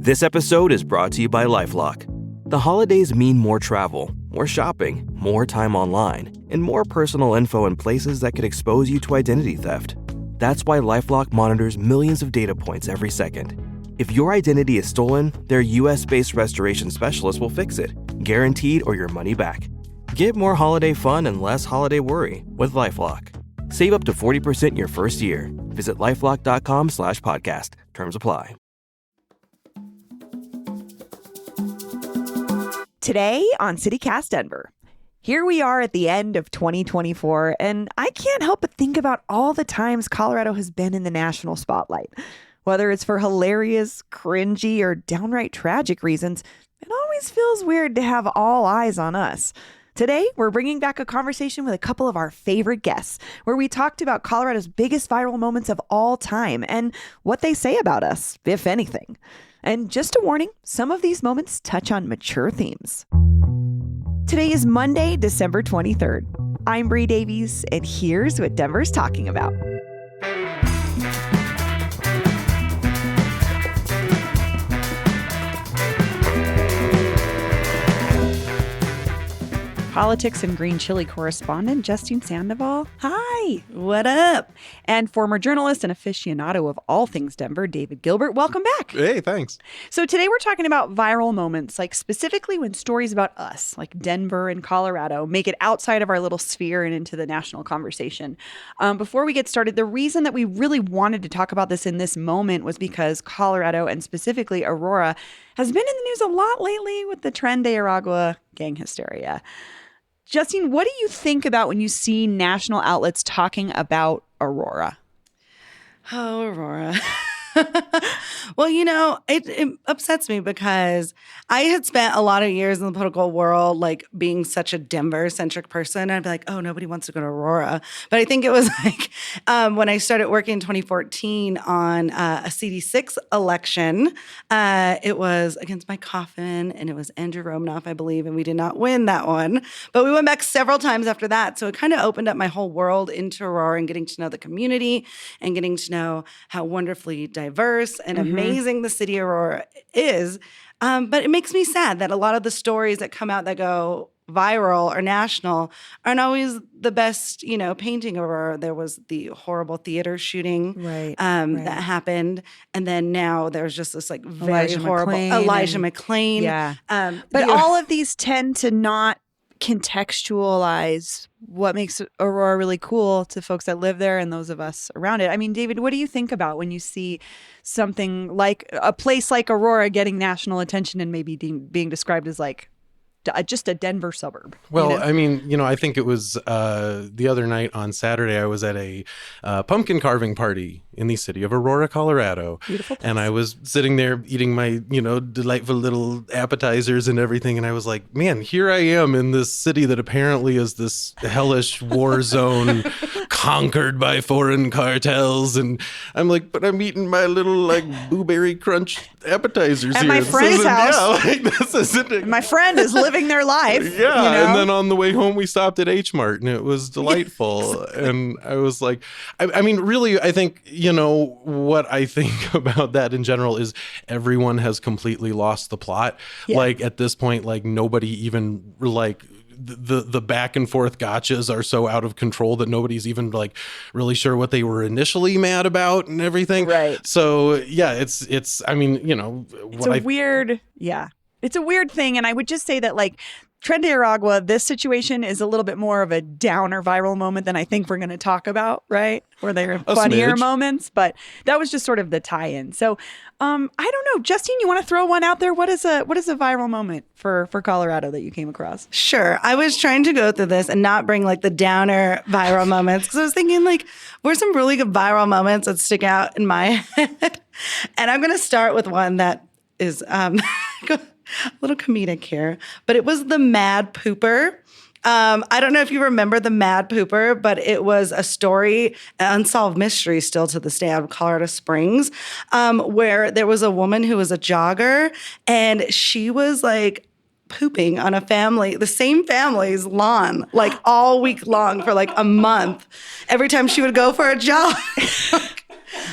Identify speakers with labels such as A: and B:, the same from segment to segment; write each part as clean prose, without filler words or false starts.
A: This episode is brought to you by LifeLock. The holidays mean more travel, more shopping, more time online, and more personal info in places that could expose you to identity theft. That's why LifeLock monitors millions of data points every second. If your identity is stolen, their US-based restoration specialist will fix it, guaranteed or your money back. Get more holiday fun and less holiday worry with LifeLock. Save up to 40% your first year. Visit LifeLock.com/podcast. Terms apply.
B: Today on CityCast Denver. Here we are at the end of 2024, and I can't help but think about all the times Colorado has been in the national spotlight. Whether it's for hilarious, cringy, or downright tragic reasons, it always feels weird to have all eyes on us. Today, we're bringing back a conversation with a couple of our favorite guests, where we talked about Colorado's biggest viral moments of all time and what they say about us, if anything. And just a warning, some of these moments touch on mature themes. Today is Monday, December 23rd. I'm Bree Davies, and here's what Denver's talking about. Politics and green chili correspondent Justine Sandoval. Hi, what up? And former journalist and aficionado of all things Denver, David Gilbert. Welcome back.
C: Hey, thanks.
B: So today we're talking about viral moments, like specifically when stories about us, like Denver and Colorado, make it outside of our little sphere and into the national conversation. Before we get started, the reason that we really wanted to talk about this in this moment was because Colorado, and specifically Aurora, has been in the news a lot lately with the Tren de Aragua gang hysteria. Justine, what do you think about when you see national outlets talking about Aurora?
D: Oh, Aurora. Well, it upsets me because I had spent a lot of years in the political world, like being such a Denver-centric person. I'd be like, oh, nobody wants to go to Aurora. But I think it was like when I started working in 2014 on a CD6 election, it was against Mike Coffin and it was Andrew Romanoff, I believe, and we did not win that one. But we went back several times after that. So it kind of opened up my whole world into Aurora and getting to know the community and getting to know how wonderfully diverse and amazing the city of Aurora is. But it makes me sad that a lot of the stories that come out that go viral or national aren't always the best, painting of Aurora. There was the horrible theater shooting that happened. And then now there's just this like very horrible Elijah McClain.
B: Yeah. But all of these tend to not contextualize what makes Aurora really cool to folks that live there and those of us around it. I mean, David, what do you think about when you see something like a place like Aurora getting national attention and maybe being described as like just a Denver suburb?
C: Well, I mean, I think it was the other night on Saturday, I was at a pumpkin carving party in the city of Aurora, Colorado.
B: Beautiful place.
C: And I was sitting there eating my, delightful little appetizers and everything. And I was like, man, here I am in this city that apparently is this hellish war zone conquered by foreign cartels. And I'm like, but I'm eating my little like blueberry crunch appetizers
B: at
C: here.
B: my friend's house.
C: Yeah, like, this isn't
B: my friend is living their life.
C: Yeah. And then on the way home, we stopped at H Mart and it was delightful. And I was like, I mean, really, I think, what I think about that in general is everyone has completely lost the plot. Yeah. Like at this point, like nobody even like the back and forth gotchas are so out of control that nobody's even like really sure what they were initially mad about and everything.
B: Right.
C: So yeah, it's I mean,
B: it's a weird thing. And I would just say that like Tren de Aragua, this situation is a little bit more of a downer viral moment than I think we're going to talk about, right? Where there are funnier moments, but that was just sort of the tie-in. So I don't know, Justine, you want to throw one out there? What is a viral moment for Colorado that you came across?
D: Sure. I was trying to go through this and not bring like the downer viral moments because I was thinking like, what are some really good viral moments that stick out in my head? And I'm going to start with one that is a little comedic here, but it was the Mad Pooper. I don't know if you remember the Mad Pooper, but it was a story, an unsolved mystery still to this day out of Colorado Springs, where there was a woman who was a jogger and she was like pooping on the same family's lawn, like all week long for like a month, every time she would go for a jog.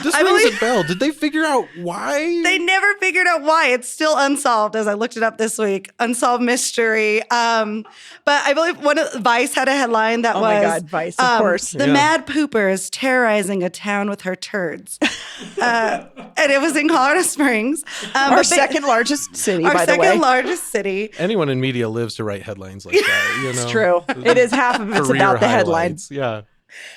C: This
D: I
C: rings
D: believe-
C: a bell. Did they figure out why?
D: They never figured out why. It's still unsolved as I looked it up this week. Unsolved mystery. But I believe Vice had a headline that
B: Oh
D: was
B: my God, Vice, of course.
D: The mad pooper is terrorizing a town with her turds. And it was in Colorado Springs.
B: Our second largest city,
D: our
B: by the way.
D: second largest city.
C: Anyone in media lives to write headlines like that. You know?
B: It's true. It is half of it's
C: Career
B: about the
C: highlights.
B: headlines.
C: Yeah.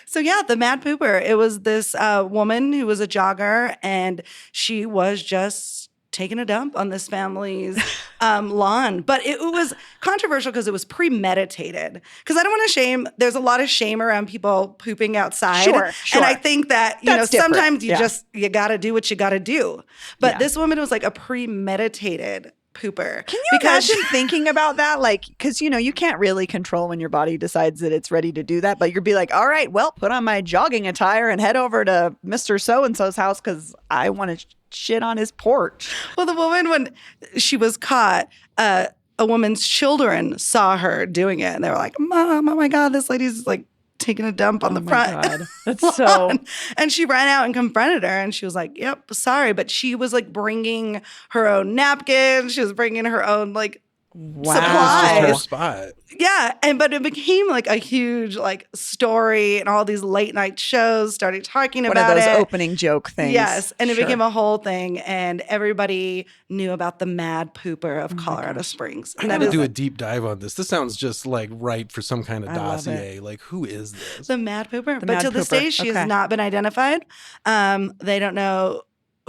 D: So yeah, the mad pooper. It was this woman who was a jogger, and she was just taking a dump on this family's lawn. But it was controversial because it was premeditated. Because I don't want to shame. There's a lot of shame around people pooping outside.
B: Sure.
D: And I think that
B: That's different.
D: sometimes
B: Yeah.
D: you got to do what you got to do. But
B: Yeah.
D: this woman was like a premeditated pooper.
B: Can you imagine thinking about that? Like, because, you can't really control when your body decides that it's ready to do that. But you'd be like, all right, well, put on my jogging attire and head over to Mr. So-and-so's house because I want to shit on his porch.
D: Well, the woman, when she was caught, a woman's children saw her doing it. And they were like, Mom, oh my God, this lady's like taking a dump on the front.
B: God. That's so...
D: And she ran out and confronted her, and she was like, yep, sorry. But she was like bringing her own napkins. She was bringing her own like
B: Wow.
D: supplies.
C: It's just her spot.
D: Yeah, but it became like a huge like story, and all these late night shows started talking
B: One
D: about
B: of those
D: it.
B: opening joke things.
D: Yes, and it
B: Sure.
D: became a whole thing, and everybody knew about the mad pooper of Colorado Springs.
C: I
D: And
C: gotta
D: is
C: do a deep dive on this. This sounds just like right for some kind of
B: I love
C: dossier. Like, who is this?
D: the mad pooper. But
B: mad
D: to this
B: pooper.
D: day, she
B: Okay.
D: has not been identified. They don't know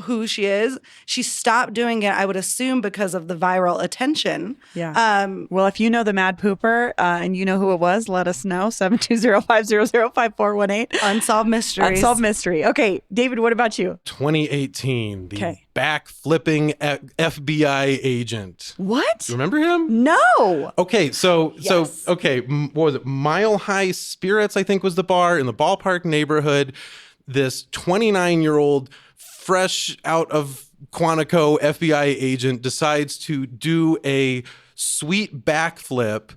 D: who she is. She stopped doing it, I would assume, because of the viral attention.
B: Yeah. Well, if you know the mad pooper and you know who it was, let us know. 720-500-5418.
D: Unsolved mysteries.
B: Unsolved mystery. Okay, David, what about you?
C: 2018, the
B: Okay.
C: back-flipping FBI agent.
B: What?
C: Remember him?
B: No.
C: Okay, so
B: Yes.
C: what was it? Mile High Spirits, I think, was the bar in the Ballpark neighborhood. This 29-year-old, fresh out of Quantico FBI agent decides to do a sweet backflip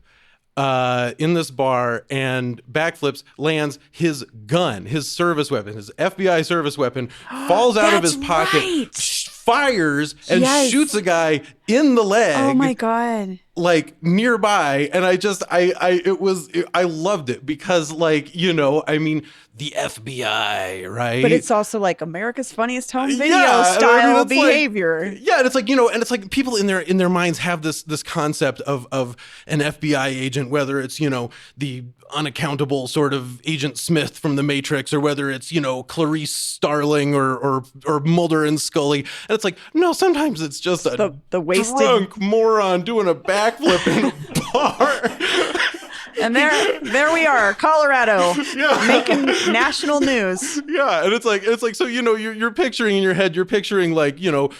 C: in this bar, and backflips, lands his gun, his service weapon, his FBI service weapon, falls out of his
B: That's
C: pocket,
B: right.
C: fires, and
B: Yes.
C: shoots a guy in the leg.
B: Oh my God.
C: Like nearby, and I loved it because, like, I mean, the FBI, right?
B: But it's also like America's Funniest Home Video
C: Yeah, I mean,
B: style
C: it's like-
B: behavior.
C: Yeah, and it's like, and it's like people in their minds have this concept of an FBI agent, whether it's, the unaccountable sort of Agent Smith from The Matrix, or whether it's, Clarice Starling or Mulder and Scully. And it's like, no, sometimes it's just
B: the wasted-
C: drunk moron doing a backflip in a bar.
B: And there we are, Colorado, making national news.
C: Yeah, and it's like so you're picturing in your head, you're picturing like,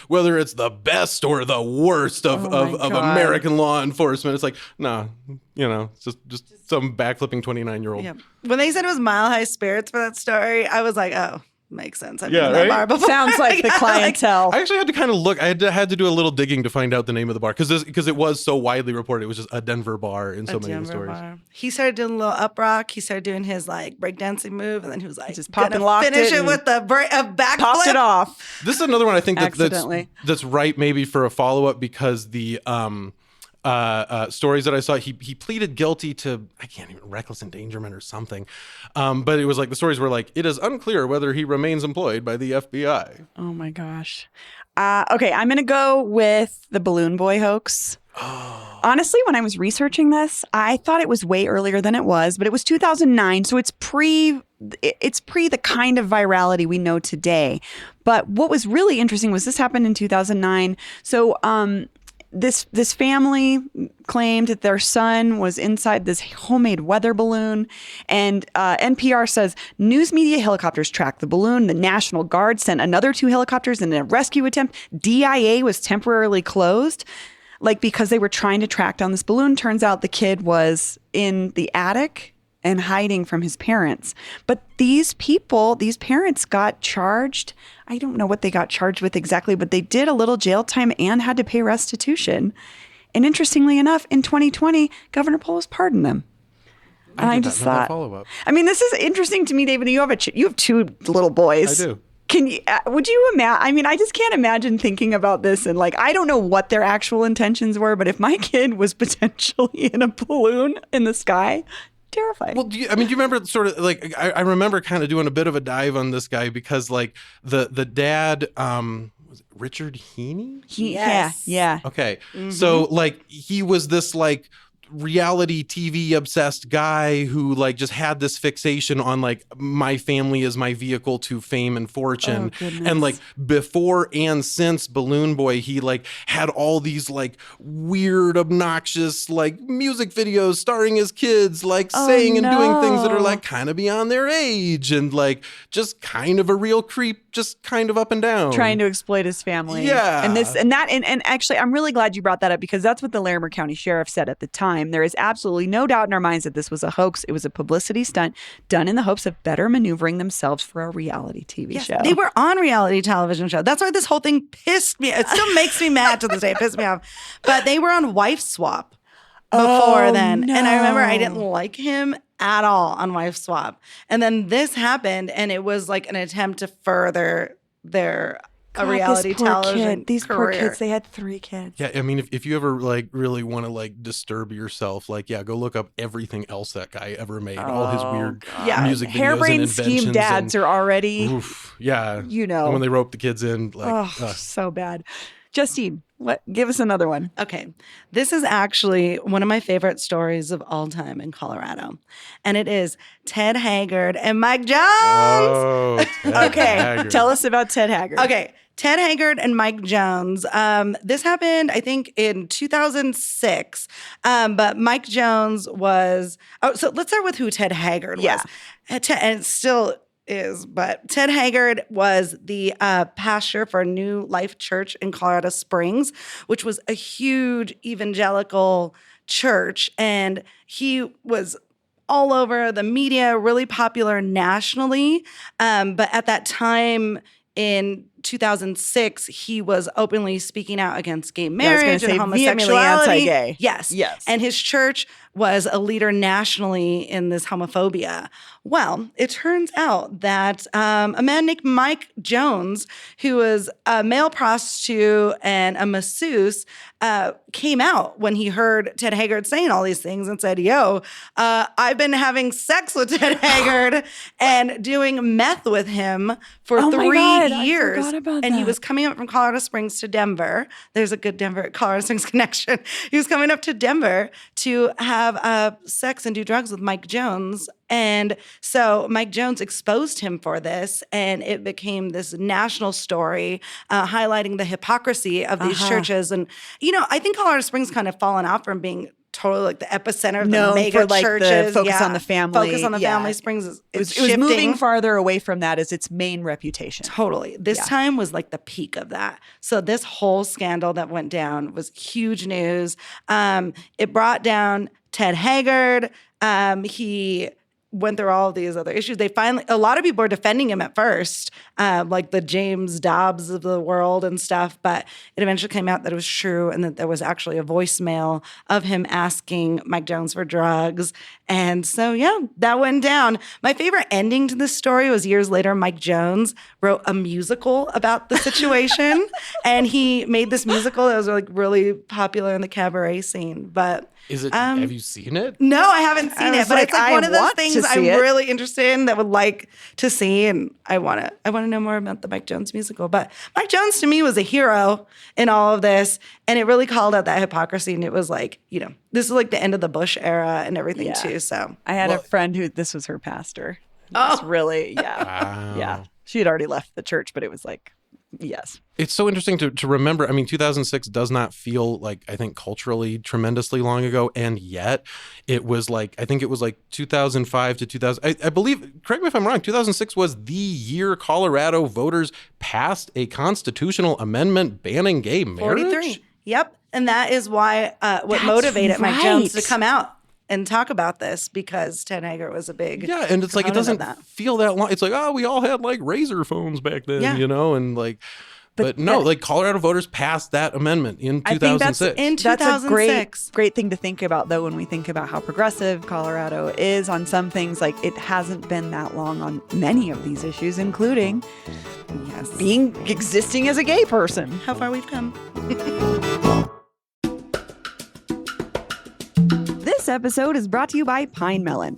C: whether it's the best or the worst of
B: God.
C: American law enforcement. It's like, no, it's just some backflipping 29-year-old.
D: Yeah. When they said it was Mile High Spirits for that story, I was like, oh, makes sense. I've
C: Yeah,
D: been to that
C: right?
D: bar before.
B: Sounds like the clientele.
C: I actually had to kind of look. I had to do a little digging to find out the name of the bar because it was so widely reported. It was just a Denver bar in so many of the
D: Denver
C: stories.
D: bar. He started doing a little up rock. He started doing his like breakdancing move, and then he was like,
B: Just popped and
D: gonna
B: locked
D: finish
B: it
D: it
B: and
D: with a backflip.
B: Popped it off.
C: This is another one I think
B: Accidentally.
C: that's right maybe for a follow-up, because the stories that I saw, he pleaded guilty to, I can't even, reckless endangerment or something. But it was like, the stories were like, it is unclear whether he remains employed by the FBI.
B: Oh my gosh. Okay, I'm going to go with the Balloon Boy hoax. Honestly, when I was researching this, I thought it was way earlier than it was, but it was 2009, so it's pre the kind of virality we know today. But what was really interesting was this happened in 2009. So this family claimed that their son was inside this homemade weather balloon, and NPR says news media helicopters tracked the balloon. The National Guard sent another 2 helicopters in a rescue attempt. DIA was temporarily closed, because they were trying to track down this balloon. Turns out the kid was in the attic and hiding from his parents. But these parents got charged. I don't know what they got charged with exactly, but they did a little jail time and had to pay restitution. And interestingly enough, in 2020, Governor Polis pardoned them. And I just thought,
C: follow-up.
B: I mean, this is interesting to me, David. You have 2 little boys.
C: I do.
B: Can you, would you imagine? I mean, I just can't imagine thinking about this and like, I don't know what their actual intentions were, but if my kid was potentially in a balloon in the sky, terrifying.
C: Well, do you remember sort of like, I remember kind of doing a bit of a dive on this guy because like the dad, was it Richard Heaney?
D: Yes.
B: Yeah.
C: Okay. So like he was this like reality TV obsessed guy who like just had this fixation on like my family is my vehicle to fame and fortune. And like before and since Balloon Boy, he like had all these like weird, obnoxious like music videos starring his kids, like saying and doing things that are like kind of beyond their age and like just kind of a real creep, just kind of up and down.
B: Trying to exploit his family.
C: Yeah.
B: And actually, I'm really glad you brought that up because that's what the Larimer County Sheriff said at the time. There is absolutely no doubt in our minds that this was a hoax. It was a publicity stunt done in the hopes of better maneuvering themselves for a reality TV show.
D: They were on reality television show. That's why this whole thing pissed me. It still makes me mad to this day. It pissed me off. But they were on Wife Swap before then.
B: No.
D: And I remember I didn't like him at all on Wife Swap. And then this happened and it was like an attempt to further their reality television
B: These
D: career.
B: poor kids, they had 3 kids.
C: Yeah, I mean, if you ever like really want to like disturb yourself, like go look up everything else that guy ever made, all his weird music videos and
B: Harebrained
C: inventions.
B: scheme dads are already,
C: And when they rope the kids in, like,
B: so bad. Justine, give us another one.
D: Okay. This is actually one of my favorite stories of all time in Colorado. And it is Ted Haggard and Mike Jones.
C: Oh, Ted Haggard.
B: Tell us about Ted Haggard.
D: Okay. Ted Haggard and Mike Jones. This happened, I think, in 2006. But Mike Jones was... Oh, so let's start with who Ted Haggard was. And it still is, but Ted Haggard was the pastor for New Life Church in Colorado Springs, which was a huge evangelical church. And he was all over the media, really popular nationally. But at that time in 2006, he was openly speaking out against gay marriage and homosexuality.
B: Anti-gay.
D: Yes. And his church was a leader nationally in this homophobia. Well, it turns out that a man named Mike Jones, who was a male prostitute and a masseuse, came out when he heard Ted Haggard saying all these things and said, I've been having sex with Ted Haggard and doing meth with him for 3 years.
B: I forgot about
D: and
B: that.
D: he was coming up from Colorado Springs to Denver. There's a good Colorado Springs connection. He was coming up to Denver to have sex and do drugs with Mike Jones. And so Mike Jones exposed him for this, and it became this national story highlighting the hypocrisy of these churches. And, I think Colorado Springs kind of fallen out from being totally like the epicenter of the mega
B: for, like,
D: churches.
B: the focus on the family.
D: Focus on the family. Springs is
B: it was
D: shifting.
B: moving farther away from that as its main reputation.
D: Totally. This time was like the peak of that. So this whole scandal that went down was huge news. It brought down Ted Haggard. He went through all of these other issues. A lot of people were defending him at first, like the James Dobbs of the world and stuff, but it eventually came out that it was true and that there was actually a voicemail of him asking Mike Jones for drugs. And so, that went down. My favorite ending to this story was years later, Mike Jones wrote a musical about the situation, and he made this musical that was like really popular in the cabaret scene. But
C: is it? Have you seen it?
D: No, I haven't seen it, but it's like one of those things I'm really interested in that would like to see, and I want to know more about the Mike Jones musical. But Mike Jones to me was a hero in all of this, and it really called out that hypocrisy. And it was like, this is like the end of the Bush era and everything too. So
B: I had a friend who this was her pastor. It's really yeah. She had already left the church, but it was like. Yes.
C: It's so interesting to remember. I mean, 2006 does not feel like, I think, culturally tremendously long ago. And yet it was like, I think it was like 2005 to 2000. I believe, correct me if I'm wrong, 2006 was the year Colorado voters passed a constitutional amendment banning gay marriage.
D: 43. Yep. And that is why what motivated Mike Jones to come out and talk about this, because Ted Haggard was a big
C: and it's like it doesn't feel that long. It's like, we all had like razor phones back then, and like But no, like Colorado voters passed that amendment in 2006.
D: That's
B: a great thing to think about, though, when we think about how progressive Colorado is on some things. Like, it hasn't been that long on many of these issues, including existing as a gay person.
D: How far we've come.
B: This episode is brought to you by Pine Melon.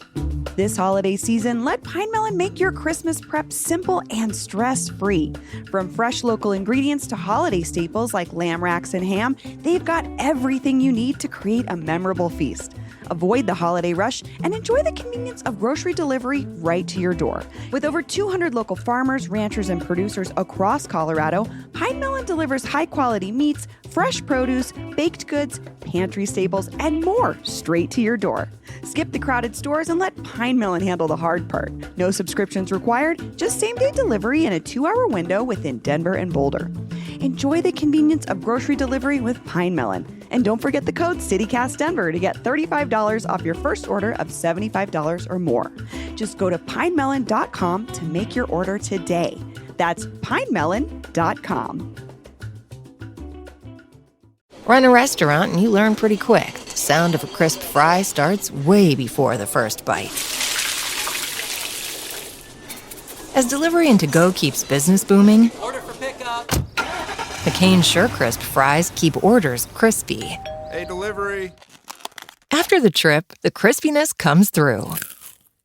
B: This holiday season, let Pine Melon make your Christmas prep simple and stress-free. From fresh local ingredients to holiday staples like lamb racks and ham, they've got everything you need to create a memorable feast. Avoid the holiday rush and enjoy the convenience of grocery delivery right to your door. With over 200 local farmers, ranchers, and producers across Colorado, Pine Melon delivers high-quality meats, fresh produce, baked goods, pantry staples, and more straight to your door. Skip the crowded stores and let Pine Melon handle the hard part. No subscriptions required, just same-day delivery in a 2-hour window within Denver and Boulder. Enjoy the convenience of grocery delivery with Pine Melon. And don't forget the code CityCastDenver to get $35 off your first order of $75 or more. Just go to pinemelon.com to make your order today. That's pinemelon.com.
E: Run a restaurant and you learn pretty quick. The sound of a crisp fry starts way before the first bite. As delivery and to-go keeps business booming,
F: Order for pickup.
E: McCain's SureCrisp fries keep orders crispy.
F: Hey, delivery.
E: After the trip, the crispiness comes through.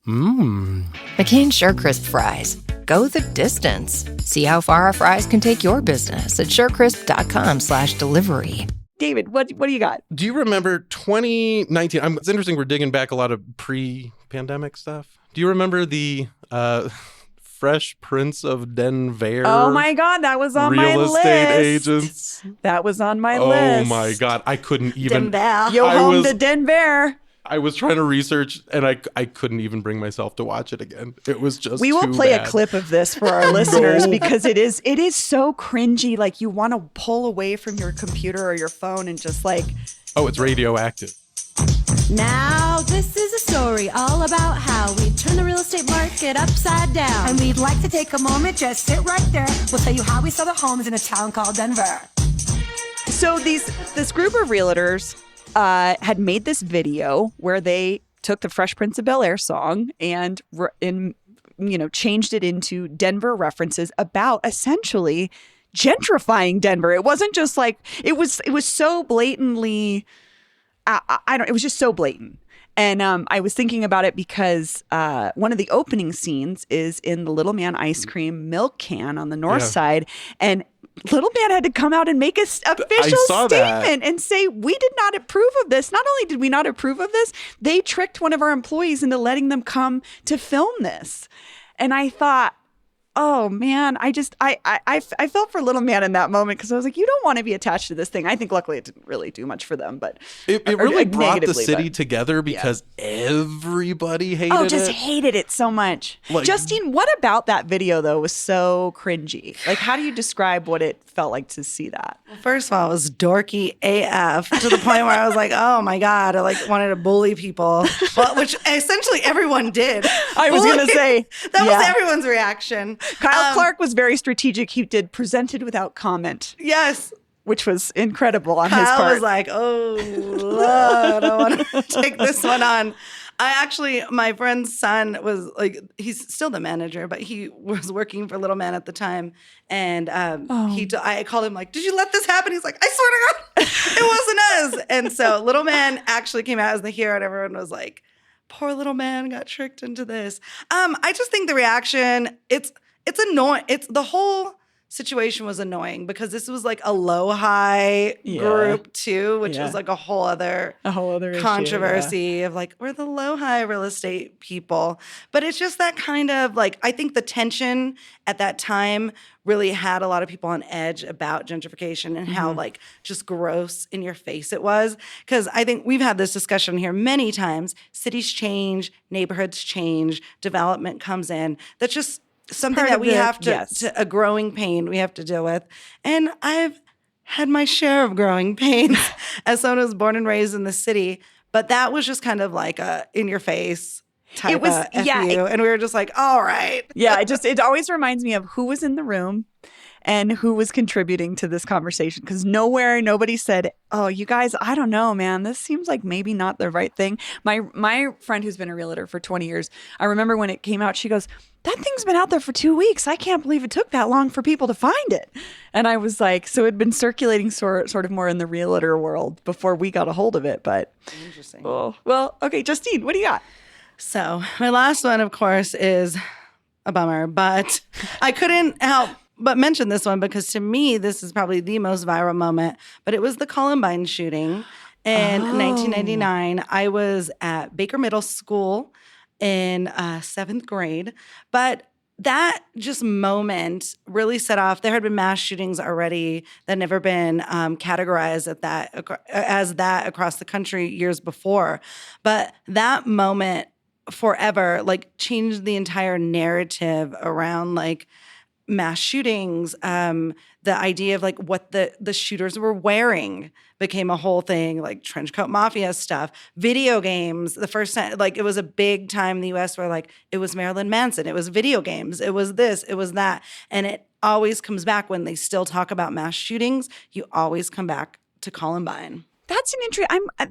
E: McCain's SureCrisp fries. Go the distance. See how far our fries can take your business at surecrisp.com/delivery.
B: David, what do you got?
C: Do you remember 2019? It's interesting. We're digging back a lot of pre-pandemic stuff. Do you remember the Fresh Prince of Denver?
B: Oh my God, that was on my list.
C: Real estate agents.
B: That was on my list.
C: Oh my God, I couldn't even.
D: Denver.
B: Yo home to Denver.
C: I was trying to research and I couldn't even bring myself to watch it again. It was just
B: We will
C: too
B: play
C: bad.
B: a clip of this for our listeners because it is so cringy. Like, you want to pull away from your computer or your phone and just like.
C: Oh, it's radioactive.
G: Now, this is a story all about how we turn the real estate market upside down.
H: And we'd like to take a moment, just sit right there. We'll tell you how we sell the homes in a town called Denver.
B: So this group of realtors had made this video where they took the Fresh Prince of Bel-Air song and changed it into Denver references about essentially gentrifying Denver. It wasn't just like it was so blatantly. It was just so blatant. And I was thinking about it because one of the opening scenes is in the Little Man ice cream milk can on the north side. And Little Man had to come out and make an official statement and say, we did not approve of this. Not only did we not approve of this, they tricked one of our employees into letting them come to film this. And I thought, oh man, I felt for Little Man in that moment because I was like, you don't want to be attached to this thing. I think luckily it didn't really do much for them, but
C: it really brought the city together because everybody hated it.
B: Oh, just hated it so much.
C: Like,
B: Justine, what about that video though was so cringy? Like, how do you describe what it felt like to see that?
D: First of all, it was dorky AF to the point where I was like, oh my God, I wanted to bully people, which essentially everyone did.
B: I was going to say.
D: That was everyone's reaction.
B: Kyle Clark was very strategic. He did presented without comment.
D: Yes.
B: Which was incredible on his
D: Kyle
B: part.
D: was like, oh, Lord, I want to take this one on. My friend's son was like, he's still the manager, but he was working for Little Man at the time. And I called him like, did you let this happen? He's like, I swear to God, it wasn't us. And so Little Man actually came out as the hero and everyone was like, poor Little Man got tricked into this. I just think the reaction, it's annoying. The whole situation was annoying because this was like a low-high group too, which was like a whole other controversy of like, we're the low-high real estate people. But it's just that kind of like, I think the tension at that time really had a lot of people on edge about gentrification and how like just gross in your face it was. Because I think we've had this discussion here many times. Cities change, neighborhoods change, development comes in. That's just something that we have to a growing pain we have to deal with. And I've had my share of growing pains as someone who was born and raised in the city. But that was just kind of like a in your face type of F you. And we were just like, all right.
B: Yeah, it always reminds me of who was in the room and who was contributing to this conversation. Because nobody said, oh, you guys, I don't know, man. This seems like maybe not the right thing. My friend who's been a realtor for 20 years, I remember when it came out, she goes, that thing's been out there for 2 weeks. I can't believe it took that long for people to find it. And I was like, so it'd been circulating sort of more in the realtor world before we got a hold of it. But
D: Interesting.
B: oh, well, okay, Justine, what do you got?
D: So my last one, of course, is a bummer, but I couldn't help but mention this one because to me, this is probably the most viral moment, but it was the Columbine shooting in 1999. I was at Baker Middle School in 7th grade, but that just moment really set off. There had been mass shootings already that had never been categorized as that across the country years before. But that moment forever like changed the entire narrative around like mass shootings. The idea of like what the shooters were wearing became a whole thing, like trench coat mafia stuff, video games. The first time, like it was a big time in the US where like it was Marilyn Manson, it was video games, it was this, it was that. And it always comes back when they still talk about mass shootings, you always come back to Columbine.
B: That's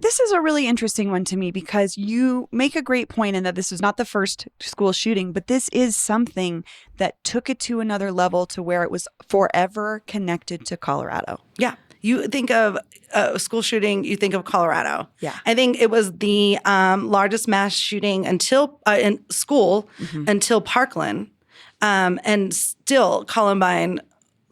B: this is a really interesting one to me because you make a great point in that this is not the first school shooting, but this is something that took it to another level to where it was forever connected to Colorado.
D: Yeah. You think of a school shooting, you think of Colorado.
B: Yeah.
D: I think it was the largest mass shooting until in school until Parkland. And still Columbine,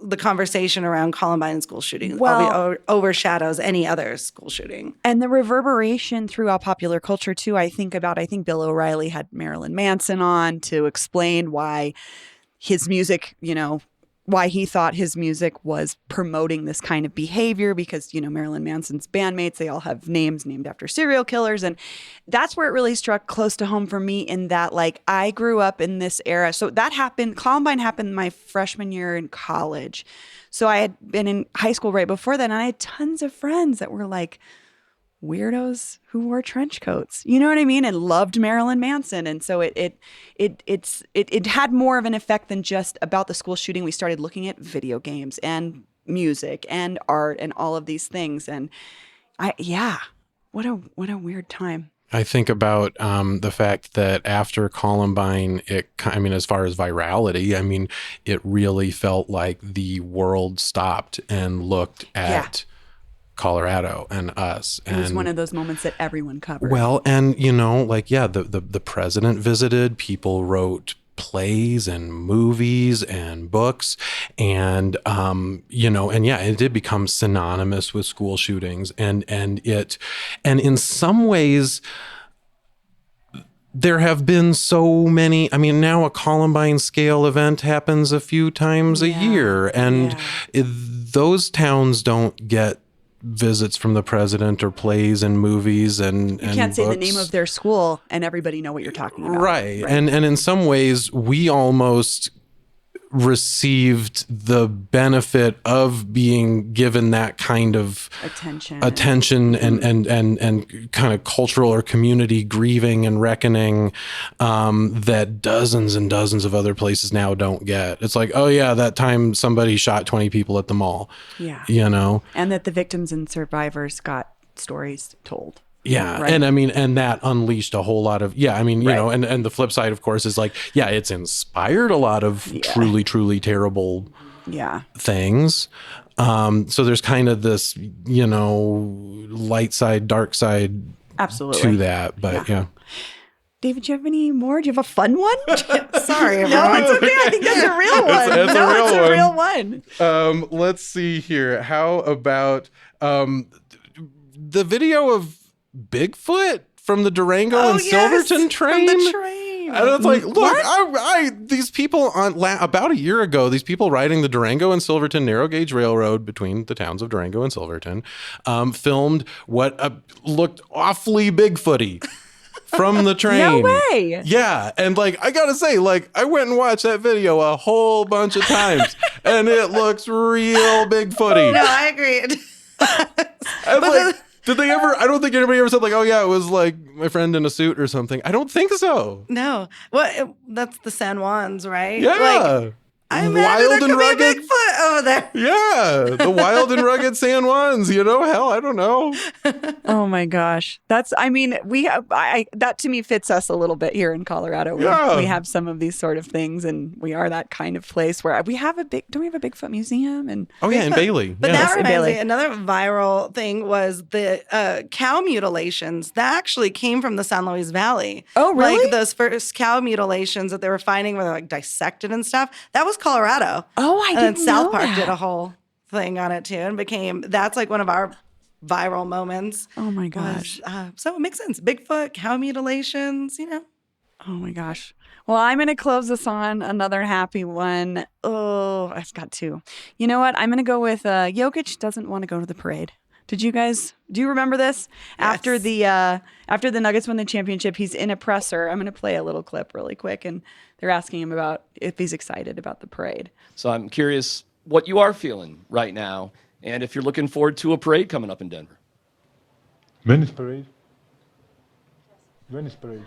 D: the conversation around Columbine and school shootings overshadows any other school shooting.
B: And the reverberation throughout popular culture, too, I think Bill O'Reilly had Marilyn Manson on to explain why his music, why he thought his music was promoting this kind of behavior because, Marilyn Manson's bandmates, they all have names named after serial killers. And that's where it really struck close to home for me in that, like, I grew up in this era. So Columbine happened my freshman year in college. So I had been in high school right before that. And I had tons of friends that were like weirdos who wore trench coats, you know what I mean? And loved Marilyn Manson. And so it had more of an effect than just about the school shooting. We started looking at video games and music and art and all of these things. And what a weird time.
C: I think about the fact that after Columbine, as far as virality, it really felt like the world stopped and looked at Colorado and us.
B: It was one of those moments that everyone covered.
C: Well, and the president visited, people wrote plays and movies and books and it did become synonymous with school shootings and in some ways there have been so many. Now a Columbine scale event happens a few times a year and those towns don't get visits from the president or plays and movies and
B: you can't say
C: books.
B: The name of their school and everybody know what you're talking about.
C: Right. And in some ways we almost received the benefit of being given that kind of attention and kind of cultural or community grieving and reckoning that dozens and dozens of other places now don't get. It's like, oh yeah, that time somebody shot 20 people at the mall.
B: Yeah.
C: And
B: that the victims and survivors got stories told.
C: Yeah.
B: Right.
C: And that unleashed a whole lot of, and the flip side, of course, is like, it's inspired a lot of truly, truly terrible things. So there's kind of this, light side, dark side to that. But
B: David, do you have any more? Do you have a fun one?
D: Sorry.
B: No, it's okay. I think that's a real one.
C: It's
B: a real one.
C: Let's see here. How about the video of Bigfoot from the Durango and Silverton train?
D: From the train.
C: And it's like, look, these people about a year ago, these people riding the Durango and Silverton narrow gauge railroad between the towns of Durango and Silverton filmed what looked awfully Bigfooty from the train.
B: No way.
C: Yeah. And I gotta say, I went and watched that video a whole bunch of times and it looks real Bigfooty.
D: No, I agree.
C: Did they ever? I don't think anybody ever said oh yeah, it was like my friend in a suit or something. I don't think so.
D: No. Well, that's the San Juans, right?
C: Yeah.
D: I imagine
C: wild
D: there
C: and
D: could be
C: rugged.
D: Bigfoot over there.
C: Yeah, the wild and rugged San Juans, hell, I don't know.
B: Oh my gosh. That to me fits us a little bit here in Colorado.
C: Yeah.
B: We have some of these sort of things, and we are that kind of place where we have don't we have a Bigfoot museum? And
C: Oh, yeah, in Bailey.
D: But
C: yeah.
D: that reminds
B: Bailey.
D: me, another viral thing was the cow mutilations. That actually came from the San Luis Valley.
B: Oh, really?
D: Like those first cow mutilations that they were finding where they're like dissected and stuff. That was Colorado.
B: Oh, I
D: And then
B: didn't
D: South
B: know
D: Park
B: that.
D: did a whole thing on it too and that's like one of our viral moments.
B: Oh my gosh.
D: So it makes sense. Bigfoot, cow mutilations,
B: Oh my gosh. Well, I'm going to close this on another happy one. Oh, I've got two. You know what? I'm going to go with Jokic doesn't want to go to the parade. Do you remember this?
D: Yes.
B: After the Nuggets win the championship, he's in a presser. I'm going to play a little clip really quick, and they're asking him about if he's excited about the parade.
I: So I'm curious what you are feeling right now, and if you're looking forward to a parade coming up in Denver.
J: When is parade? When is parade?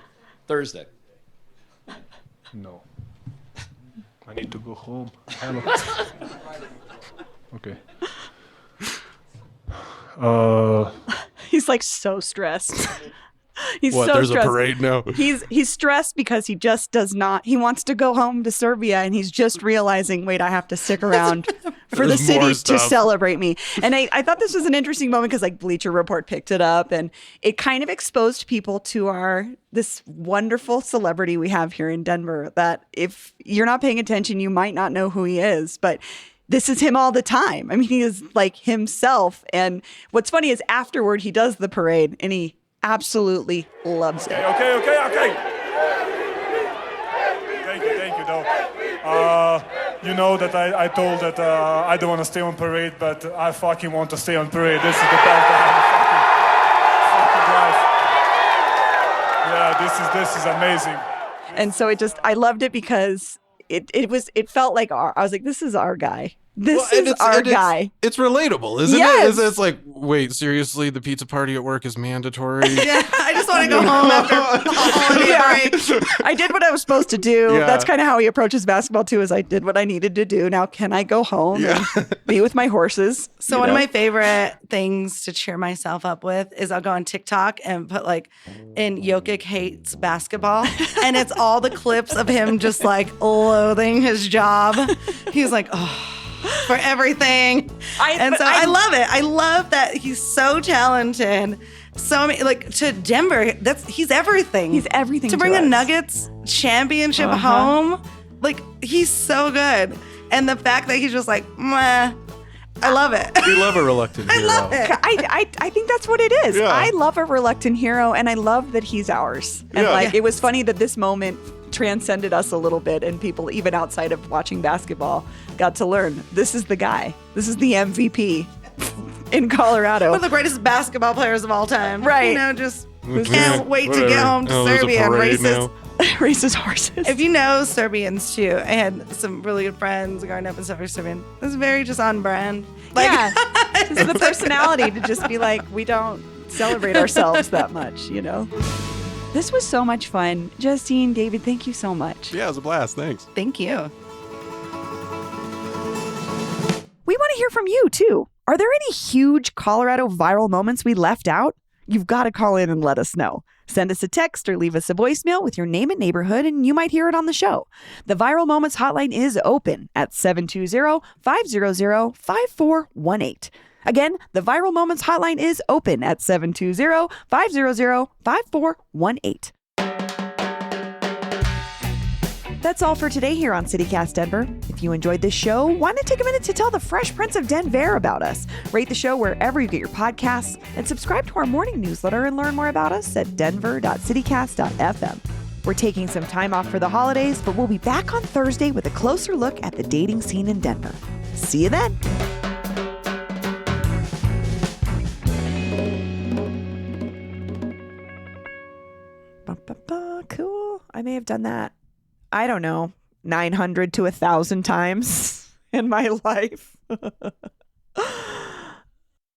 I: Thursday.
J: No. I need to go home. Okay.
B: He's like so stressed. He's
C: What,
B: so
C: there's
B: stressed.
C: a parade now?
B: He's stressed because he just does not. He wants to go home to Serbia, and he's just realizing, wait, I have to stick around for the
C: There's more
B: city to
C: stuff.
B: celebrate me. And I thought this was an interesting moment because like Bleacher Report picked it up, and it kind of exposed people to this wonderful celebrity we have here in Denver. That if you're not paying attention, you might not know who he is, but. This is him all the time. I mean, he is like himself. And what's funny is afterward, he does the parade and he absolutely loves it.
J: Okay. Thank you, though. You know that I told that I don't want to stay on parade, but I fucking want to stay on parade. This is the best fucking life. Yeah, this is amazing.
B: And so I loved it because it felt like I was like, this is our guy. This is our guy.
C: It's relatable, isn't
B: Yes.
C: it? It's like, wait, seriously, the pizza party at work is mandatory?
D: Yeah, I just want to go home after the holiday break.
B: I did what I was supposed to do.
C: Yeah.
B: That's kind of how he approaches basketball too, is I did what I needed to do. Now can I go home and be with my horses?
D: So one of my favorite things to cheer myself up with is I'll go on TikTok and put like in Jokic hates basketball. And it's all the clips of him just like loathing his job. He's like, oh, for everything. I love it. I love that he's so talented. So I mean, like to Denver, he's everything.
B: He's everything
D: to
B: to
D: bring a
B: us.
D: Nuggets championship home. Like he's so good. And the fact that he's just like, meh, I love it.
C: We love a reluctant hero.
D: I love it.
B: I think that's what it is.
C: Yeah.
B: I love a reluctant hero, and I love that he's ours. And
C: Yeah.
B: it was funny that this moment transcended us a little bit, and people even outside of watching basketball got to learn this is the guy. This is the MVP in Colorado.
D: One of the greatest basketball players of all time.
B: Right.
D: Just can't wait to get home to
C: there's a
D: Serbia and
C: parade
D: race his.
C: now.
B: Races horses.
D: If you know Serbians too, I had some really good friends growing up in Serbian. It's very just on brand. Like,
B: yeah, it's the personality to just be like, we don't celebrate ourselves that much, This was so much fun. Justine, David, thank you so much.
C: Yeah, it was a blast. Thanks.
D: Thank you.
B: We want to hear from you, too. Are there any huge Colorado viral moments we left out? You've got to call in and let us know. Send us a text or leave us a voicemail with your name and neighborhood, and you might hear it on the show. The Viral Moments hotline is open at 720-500-5418. Again, the Viral Moments hotline is open at 720-500-5418. That's all for today here on CityCast Denver. If you enjoyed this show, why not take a minute to tell the Fresh Prince of Denver about us? Rate the show wherever you get your podcasts and subscribe to our morning newsletter and learn more about us at denver.citycast.fm. We're taking some time off for the holidays, but we'll be back on Thursday with a closer look at the dating scene in Denver. See you then. Cool. I may have done that. I don't know, 900 to 1,000 times in my life.